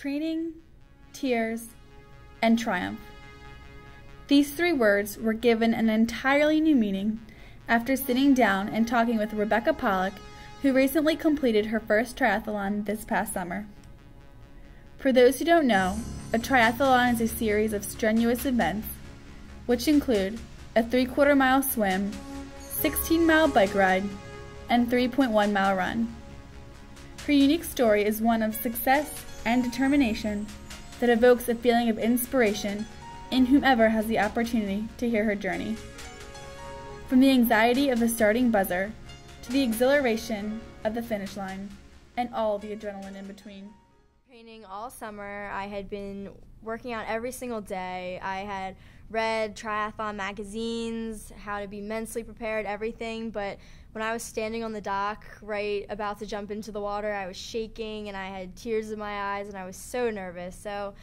Training, tears, and triumph. These three words were given an entirely new meaning after sitting down and talking with Rebecca Pollock, who recently completed her first triathlon this past summer. For those who don't know, a triathlon is a series of strenuous events, which include a 3/4 mile swim, 16-mile bike ride, and 3.1-mile run. Her unique story is one of success and determination that evokes a feeling of inspiration in whomever has the opportunity to hear her journey. From the anxiety of the starting buzzer to the exhilaration of the finish line and all the adrenaline in between. Training all summer. I had been working out every single day. I had read triathlon magazines, how to be mentally prepared, everything, but when I was standing on the dock, right about to jump into the water, I was shaking and I had tears in my eyes and I was so nervous. So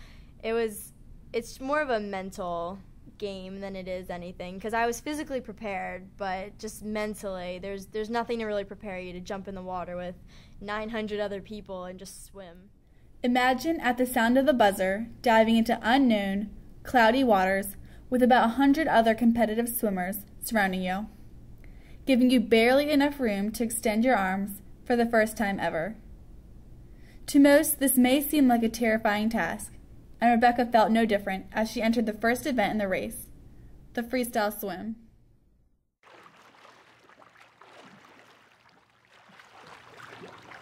it's more of a mental game than it is anything, because I was physically prepared, but just mentally, there's nothing to really prepare you to jump in the water with 900 other people and just swim. Imagine at the sound of the buzzer, diving into unknown, cloudy waters with about 100 other competitive swimmers surrounding you, giving you barely enough room to extend your arms for the first time ever. To most, this may seem like a terrifying task, and Rebecca felt no different as she entered the first event in the race, the freestyle swim.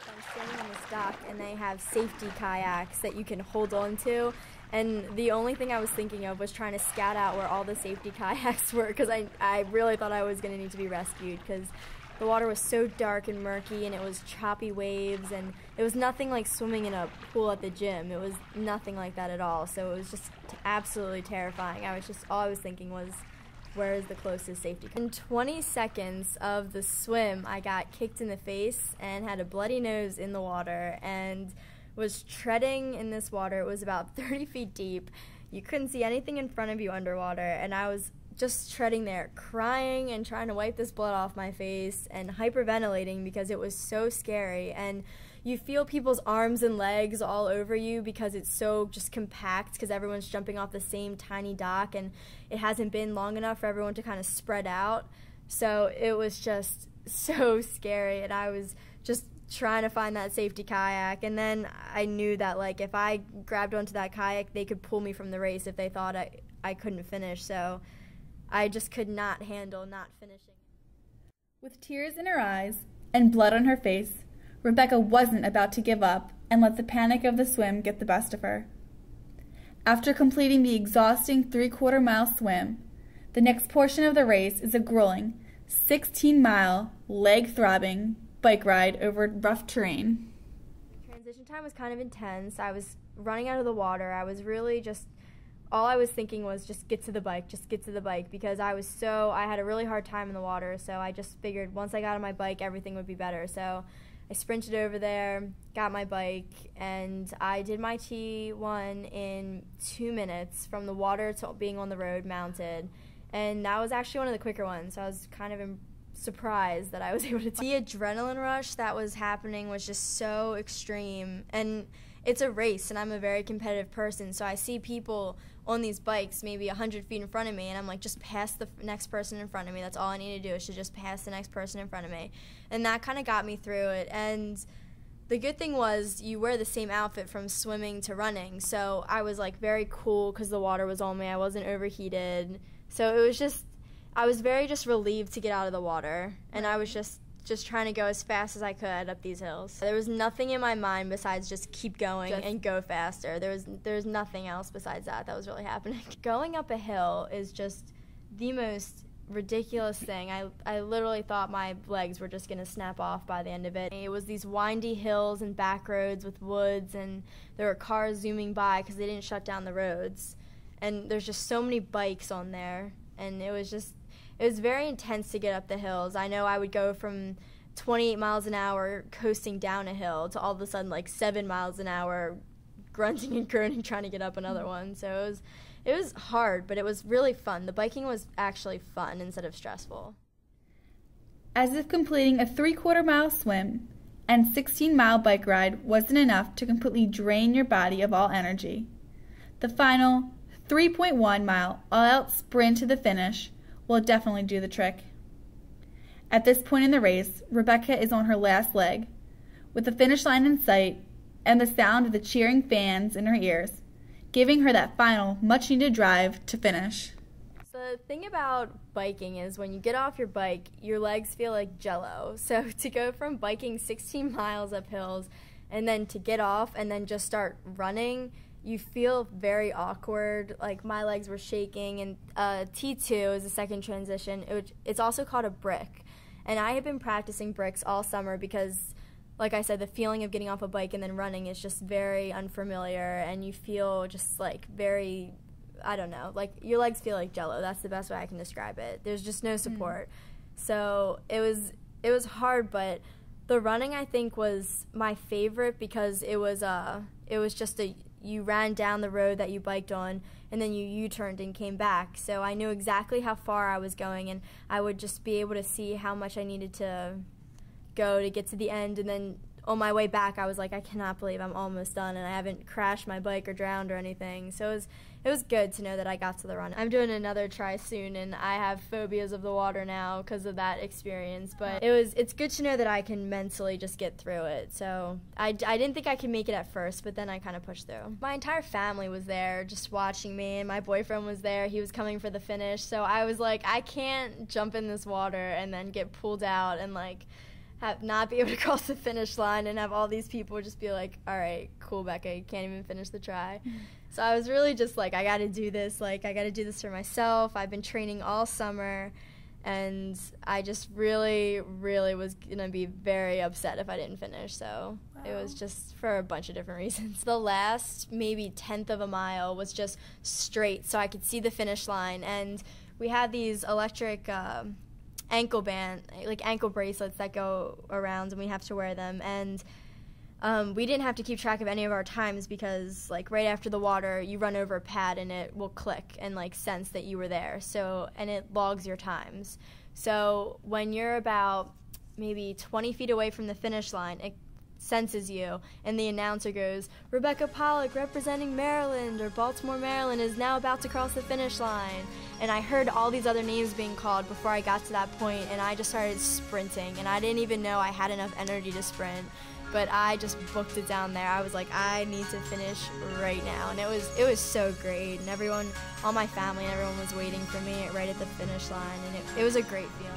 I'm standing on this dock and they have safety kayaks that you can hold on to, and the only thing I was thinking of was trying to scout out where all the safety kayaks were, because I really thought I was going to need to be rescued, because the water was so dark and murky and it was choppy waves, and it was nothing like swimming in a pool at the gym. It was nothing like that at all, so it was just absolutely terrifying. All I was thinking was, where is the closest safety? In 20 seconds of the swim, I got kicked in the face and had a bloody nose in the water and was treading in this water. It was about 30 feet deep. You couldn't see anything in front of you underwater, and I was just treading there, crying and trying to wipe this blood off my face and hyperventilating because it was so scary. And you feel people's arms and legs all over you because it's so just compact, because everyone's jumping off the same tiny dock and it hasn't been long enough for everyone to kind of spread out. So it was just so scary, and I was just trying to find that safety kayak, and then I knew that like if I grabbed onto that kayak, they could pull me from the race if they thought I couldn't finish. So I just could not handle not finishing. With tears in her eyes and blood on her face, Rebecca wasn't about to give up and let the panic of the swim get the best of her. After completing the exhausting 3/4 mile swim, the next portion of the race is a grueling 16-mile, leg-throbbing bike ride over rough terrain. Transition time was kind of intense. I was running out of the water. I was really just, all I was thinking was just get to the bike, because I had a really hard time in the water, so I just figured once I got on my bike, everything would be better. So I sprinted over there, got my bike, and I did my T1 in 2 minutes from the water to being on the road mounted, and that was actually one of the quicker ones, so I was kind of surprised that I was able to the adrenaline rush that was happening was just so extreme. And it's a race, and I'm a very competitive person, so I see people on these bikes maybe 100 feet in front of me, and I'm like, just pass the next person in front of me. That's all I need to do is to just pass the next person in front of me. And that kind of got me through it. And the good thing was you wear the same outfit from swimming to running, so I was like very cool because the water was on me. I wasn't overheated. So it was just, I was very just relieved to get out of the water, and I was just trying to go as fast as I could up these hills. There was nothing in my mind besides just keep going and go faster. There was nothing else besides that was really happening. Going up a hill is just the most ridiculous thing. I literally thought my legs were just going to snap off by the end of it. It was these windy hills and back roads with woods, and there were cars zooming by because they didn't shut down the roads. And there's just so many bikes on there, and it was very intense to get up the hills. I know I would go from 28 miles an hour coasting down a hill to all of a sudden like 7 miles an hour grunting and groaning trying to get up another one. So it was hard, but it was really fun. The biking was actually fun instead of stressful. As if completing a 3/4 mile swim, and 16-mile bike ride wasn't enough to completely drain your body of all energy. The final 3.1-mile all-out sprint to the finish will definitely do the trick. At this point in the race, Rebecca is on her last leg, with the finish line in sight and the sound of the cheering fans in her ears, giving her that final much-needed drive to finish. The thing about biking is when you get off your bike, your legs feel like jello. So to go from biking 16 miles up hills and then to get off and then just start running, you feel very awkward. Like my legs were shaking. And T2 is the second transition. It's also called a brick. And I have been practicing bricks all summer because, like I said, the feeling of getting off a bike and then running is just very unfamiliar, and you feel just like very, I don't know, like your legs feel like jello. That's the best way I can describe it. There's just no support. So it was hard, but the running I think was my favorite because it was just you ran down the road that you biked on and then you U-turned and came back. So I knew exactly how far I was going, and I would just be able to see how much I needed to go to get to the end. And then on my way back, I was like, I cannot believe I'm almost done and I haven't crashed my bike or drowned or anything. So it was good to know that I got to the run. I'm doing another try soon, and I have phobias of the water now because of that experience. But it's good to know that I can mentally just get through it. So I didn't think I could make it at first, but then I kind of pushed through. My entire family was there just watching me, and my boyfriend was there. He was coming for the finish. So I was like, I can't jump in this water and then get pulled out and like not be able to cross the finish line and have all these people just be like, all right, cool, Becca, you can't even finish the try. So I was really just like, I got to do this. Like, I got to do this for myself. I've been training all summer, and I just really, really was going to be very upset if I didn't finish. So It was just for a bunch of different reasons. The last maybe 1/10 of a mile was just straight, so I could see the finish line. And we had these electric ankle bracelets that go around, and we have to wear them. And we didn't have to keep track of any of our times because, like, right after the water, you run over a pad and it will click and, like, sense that you were there. So, and it logs your times. So when you're about maybe 20 feet away from the finish line, it senses you, and the announcer goes, Rebecca Pollock, representing Maryland or Baltimore, Maryland, is now about to cross the finish line. And I heard all these other names being called before I got to that point, and I just started sprinting, and I didn't even know I had enough energy to sprint, but I just booked it down there. I was like, I need to finish right now. And it was so great, and everyone, all my family and everyone was waiting for me right at the finish line, and it was a great feeling.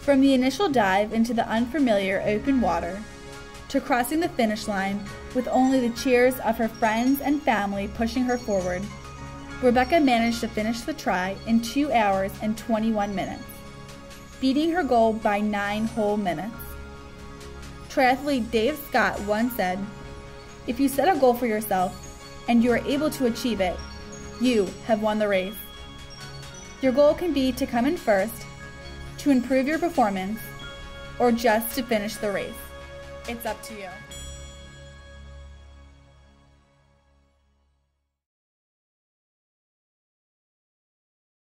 From the initial dive into the unfamiliar open water to crossing the finish line with only the cheers of her friends and family pushing her forward, Rebecca managed to finish the try in 2 hours and 21 minutes, beating her goal by 9 whole minutes. Triathlete Dave Scott once said, "If you set a goal for yourself and you are able to achieve it, you have won the race." Your goal can be to come in first, to improve your performance, or just to finish the race. It's up to you.